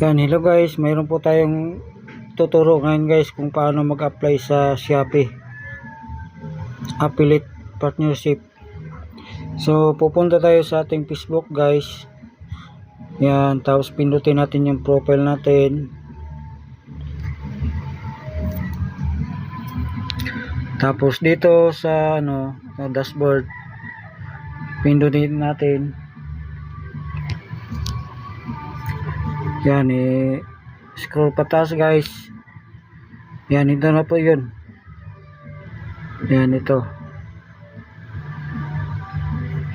Yan, hello guys, mayroon po tayong tuturo ngayon guys kung paano mag-apply sa Shopee Affiliate Partnership. So pupunta tayo sa ating Facebook guys. Yan, tapos pindutin natin yung profile natin. Tapos dito sa sa dashboard, pindutin natin. Yan, scroll pataas guys. Yan, ito na po yun. Yan, ito.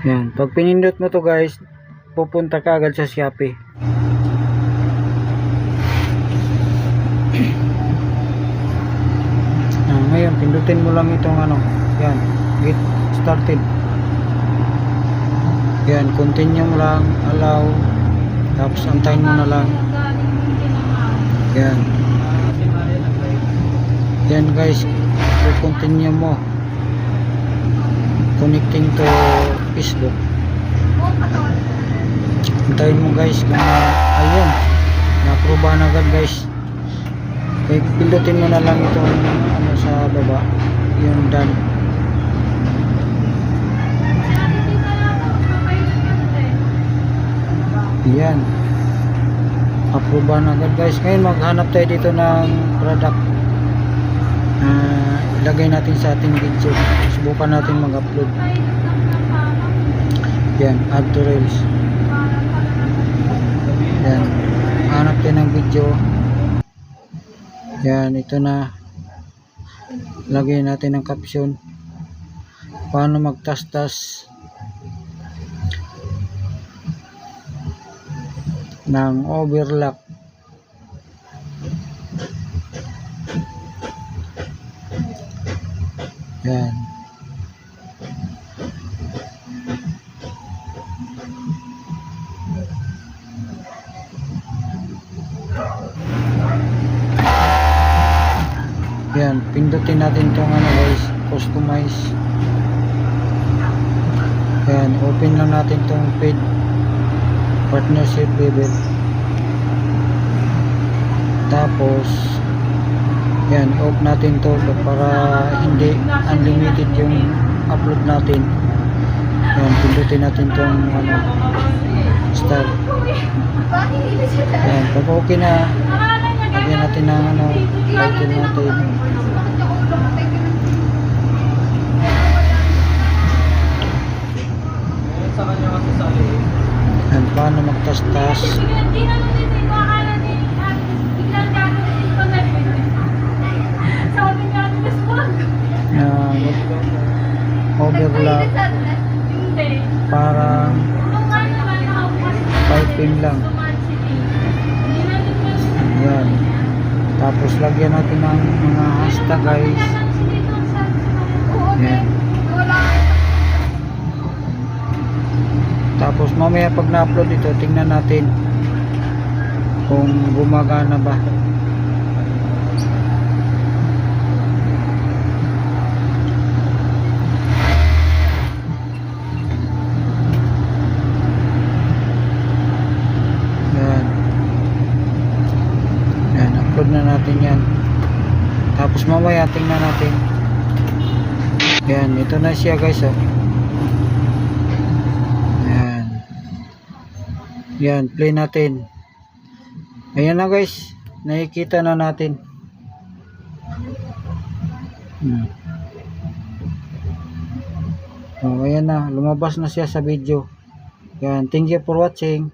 Yan, pag pinindot mo to guys, pupunta ka agad sa Shopee. Ngayon, pindutin mo lang itong yan, get started. Yan, continue mo lang, allow. Tapos antayin mo na lang. Yan. Yan guys, continue mo. Connecting to Facebook. Antayin mo guys kung ayun, na-aprobahan agad guys. Okay, pindutin mo na lang itong sa baba, yung done. Yan, aprobahan agad guys. Ngayon maghanap tayo dito ng product. Ilagay natin sa ating video. Subukan natin mag-upload. Yan, add to reels. Yan, hanap tayo ng video. Yan, ito na. Lagay natin ang caption. Paano magtastas ng overlock. Yan. Yan, pindutin natin itong guys, customize. Yan, open lang natin itong paid partnership level. Tapos yan, off natin to para hindi unlimited yung upload natin. Yan, pindutin natin itong start. Yan, pag okay na, lagyan natin ng title natin. Yan, paano magtastas overlap, parang 5 pin lang. Yan, tapos lagyan natin ng mga hashtag guys. Yan, tapos mamaya pag na-upload ito, tingnan natin kung gumagana ba. Yan, upload na natin yan. Tapos mamaya tingnan natin. Yan, ito na siya guys. Yan, play natin. Ayan na guys, nakikita na natin. Ayan na, lumabas na siya sa video. Yan, thank you for watching.